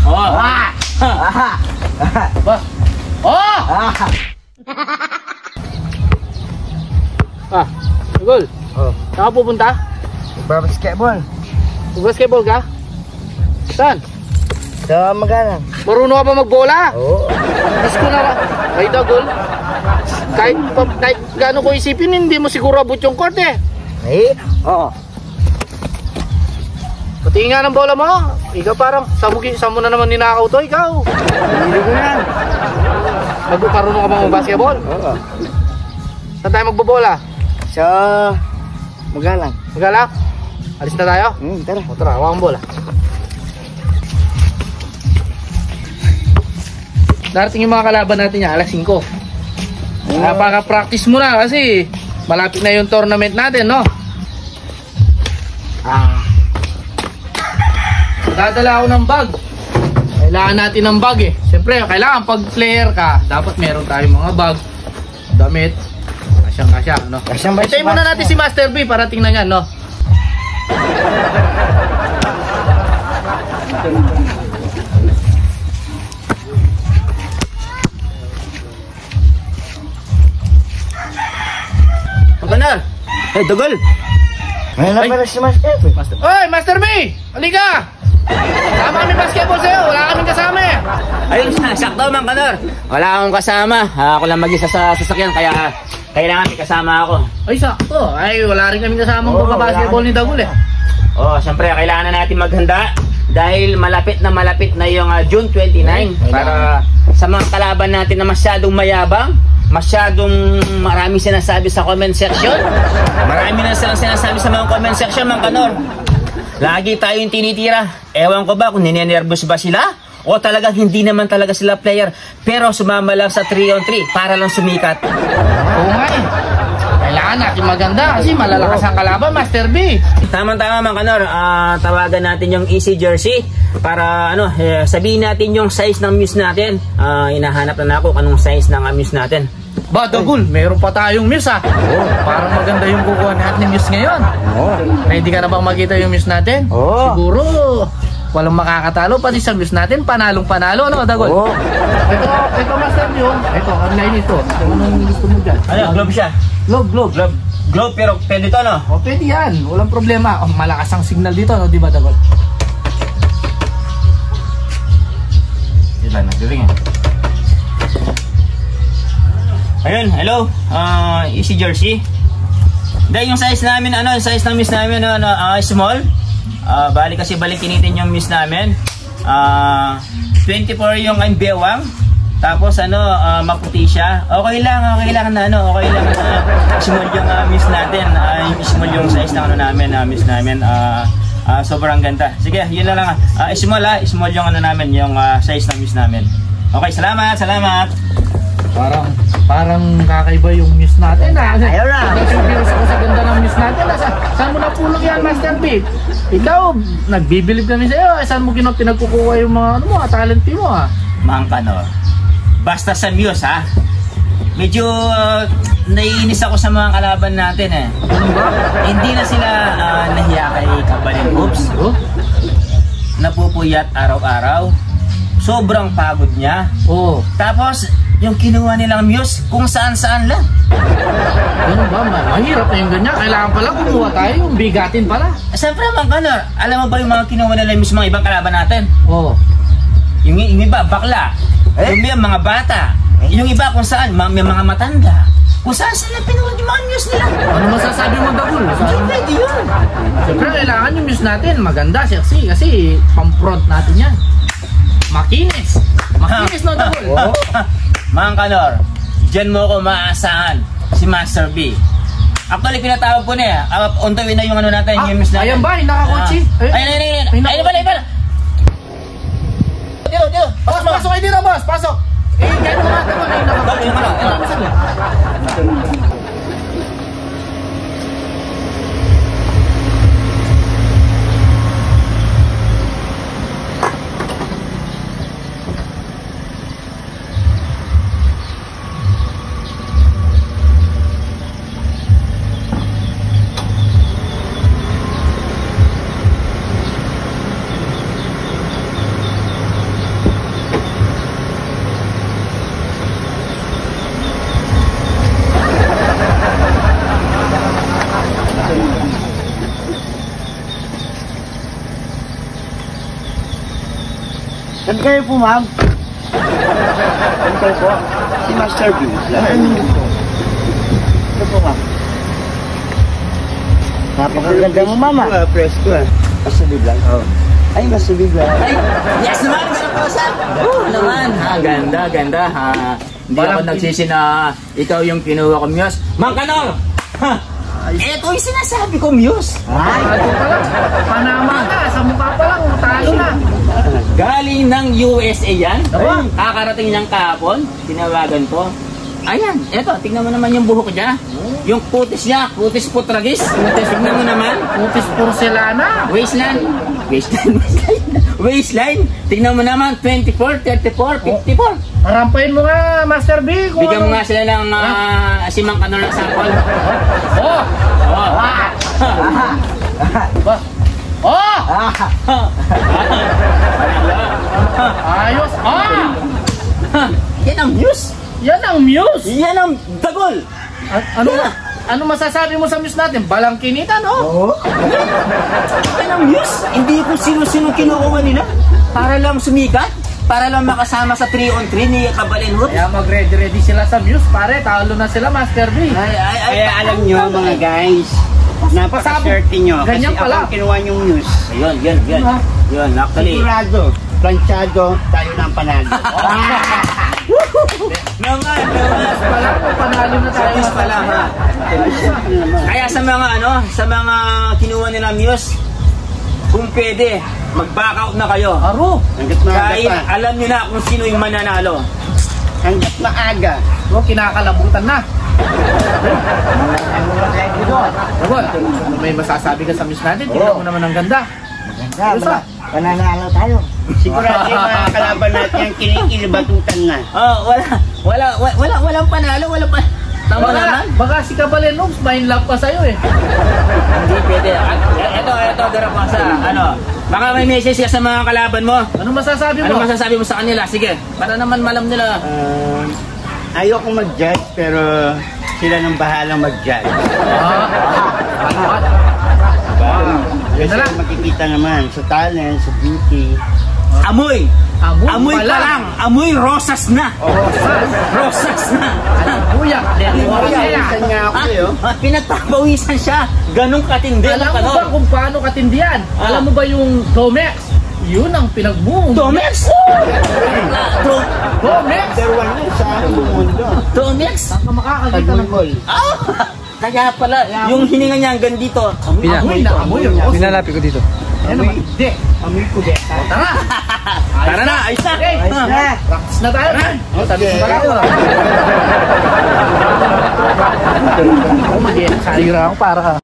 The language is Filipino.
Oh! Ah! Ba? Oh! Dagol. Oh. Saan ka pupunta? Basketball. Basketball ka? Saan? Sa Magalang. Marunong ka ba magbola? Oo. Diyos ko na ba? Ay, Dagol. Kahit gaano ko isipin, hindi mo siguro abot yung court eh. Eh? Oo. Patingin nga ng bola mo. Ikaw parang, saan mo na naman ninakaw to, ikaw. Hindi ko yan. Marunong ka ba mag-basketball? Oo. Saan tayo magbobola? Sa Magalang. Magalang? Alis na tayo? Tara. O tara, hawak ang bola. Darating yung mga kalaban natin niya, alas 5. Napaka-practice muna kasi malapit na yung tournament natin, no? Dadala ako ng bag. Kailangan natin ng bag eh. Siyempre, kailangan pag player ka, dapat meron tayong mga bag, damit. Kasyang-kasya, no? Hintayin muna natin si Master B para tingnan yan, no? Kanar! Eh, Dagol! May na pala si Master B. Oy, Master B! Halika! Sama kami basketball sa'yo. Wala kaming kasama eh. Ayun, sakto man, Kanor. Wala akong kasama. Ako lang mag-isa sa sasakyan, kaya kailangan may kasama ako. Ay, sakto. Ay, wala rin kaming kasama ng pagbabasketball ni Dagol eh. Oh, siyempre, kailangan na natin maghanda dahil malapit na yung June 29 para sa mga kalaban natin na masyadong mayabang, masyadong maraming sinasabi sa comment section. Marami na silang sinasabi sa mga comment section, Mang Kanor. Lagi tayong tinitira. Ewan ko ba kung ninenervous ba sila o talagang hindi naman talaga sila player pero sumama lang sa 3-on-3 para lang sumikat. Oo nga eh. Kailangan natin maganda kasi malalakas ang kalaban, Master B. Tama-tama, Mang Kanor. Tawagan natin yung easy jersey para sabihin natin yung size ng muse natin. Hinahanap na ako kung anong size ng muse natin. Ba, Dagol, meron pa tayong muse ah. Parang maganda yung kukuha natin ng muse ngayon. Ready ka na bang makita yung muse natin? Siguro walang makakatalo pati sa muse natin, panalong-panalo, ano, Dagol? Ito Master B, ito, online ito. Anong gusto mo dyan? Ano, globe siya? Globe, pero pwede ito, no? O, pwede yan, walang problema. Malakas ang signal dito, no? Di ba, Dagol? Diba, nag-ring eh. Ayun, hello. Easy jersey. Dahil yung size namin, yung size ng miss namin, small. Balik tinitin yung miss namin. 24 yung bewang. Tapos maputi siya. Okay lang na small yung miss natin. Small yung size ng miss namin. Sobrang ganda. Sige, yun na lang. Small yung namin, yung size ng miss namin. Okay, salamat. Parang kakaiba yung muse natin ha. Ayaw na. Nag-curious ako sa ganda ng muse natin. Saan mo napulog yan, Master B? Ikaw, nagbibilib kami sa'yo. Saan mo pinagkukuha yung mga talent mo ha? Mang Kanor, basta sa muse ha. Medyo naiinis ako sa mga kalaban natin eh. Ano ba? Hindi na sila nahiya kay Kabalin Hoops. Napupuyat araw-araw. Sobrang pagod niya. Tapos yung kinuha nilang muse kung saan-saan lang. Ano ba? Mahirap na yung ganyan. Kailangan pala kumuha tayo yung bigatin pala. Siyempre, Mang Kanor, alam mo ba yung mga kinuha nilang muse mga ibang kalaban natin? Yung iba, bakla. Yung iba, mga bata. Yung iba kung saan, may mga matanda. Kung saan sila pinuha yung mga muse nila. Ano masasabi mo, Dagol? Pwede yun. Siyempre, kailangan yung muse natin maganda, sexy. Kasi pang-front natin yan. Makinis. Makinis na, Dagol. Mang Kanor, dyan mo ako maaasahan si Master B. Actually, pinatawag ko na eh. On the way na yung natin, yung muse natin. Ayan ba? Nakakotsi? Ayun pala. Dito. Pasok kayo dito, boss. Pasok. Kahit mga Dagol. Ayun. Saan kayo po, ma'am? Saan kayo po? Si Master B. Ito po, ma'am. Napakaganda mo, mama. Presko, Master B lang? Oo. Ay, Master B lang. Ay, yes naman, ganun po sa. Naman, ha, ganda, ganda, ha. Hindi ako nagsisi na ikaw yung kinuha ko, Muse. Mang Kanor! Ha! Ito yung sinasabi ko, Muse. Ay, ito pa lang. Panama na. Sa mukha pa lang. Talo na. Galing ng USA yan. Aba. Kakarating niyang kahapon. Tinawagan ko. Ayan, eto, tignan mo naman yung buhok niya. Yung kutis niya, kutis putragis. Tignan mo naman. Kutis porcelana. Waistline. Waistline. Tignan mo naman, 24, 34, 54. Rampayin mo nga, Master B. Kung Bigyan mo ano- nga sila ng si Mang Kanor ng sample. Oh! Oh. Ba? Oh! Ayos! Ah! Yan ang Muse. Yan ang Muse! Yan ang dagol. Ano ano masasabi mo sa Muse natin? Balangkinita, no? Oo. Yan ang Muse. Hindi kung sino-sino kinukuha nila. Para lang sumikat. Para lang makasama sa 3-on-3 ni Kabalenhut. Kaya mag-ready sila sa Muse, pare. Talo na sila, Master B. Kaya alam nyo, mga guys, napaka-swerte nyo. Kasi Ganyan pala. ako kinuha yung news. Ayun, yan. Yun, actually. Sigurado, planchado, tayo ng panalo. Naman. Pala po, panalo na tayo. Muse pala, ha. Kaya sa mga sa mga kinuha nila Muse, kung pwede, mag-back out na kayo. Aro! Hanggat maaga Kahit pa. alam nyo na kung sino yung mananalo. Hanggat maaga. Oh, kinakalabutan na. Dagol, may masasabi ka sa Muse natin? Tingnan mo naman ang ganda. Maganda, pananalo tayo. Sigurado yung mga kalaban natin yung kinikilibatutan na. Oh, walang panalo, walang pa. Tama naman. Baka si Kabalenhut, may love pa sa'yo eh. Hindi pwede. Ito, Garapasa. Baka may message ka sa mga kalaban mo. Ano masasabi mo? Ano masasabi mo sa kanila? Sige, para naman malam nila. Ayoko mag-judge, pero sila nang bahalang mag-judge. Yun na Kasi lang. makikita naman sa talent, sa beauty. Amoy Amoy pa lang. Amoy rosas na. Rosas na. Buyak. Pawisan niya ako Pinagpapawisan siya. Ganong katindi. Alam mo ba kung paano katindihan? Alam mo ba yung Domex? Yun ang pinagmuong. Domex? Domex? Number one yun sa buong mundo. Domex? Saan ka makakakita ng Pagmungkol. Kaya pala, yung hininga niya hanggang dito. amoy na amoy. Pinalapit ko dito. Ano naman? Hindi. Amoy ko ba? Tara. Tara na, ayos na. Okay. Ayos na. Practice na tayo. Sabi ko pala. Mag-i-exagger ako para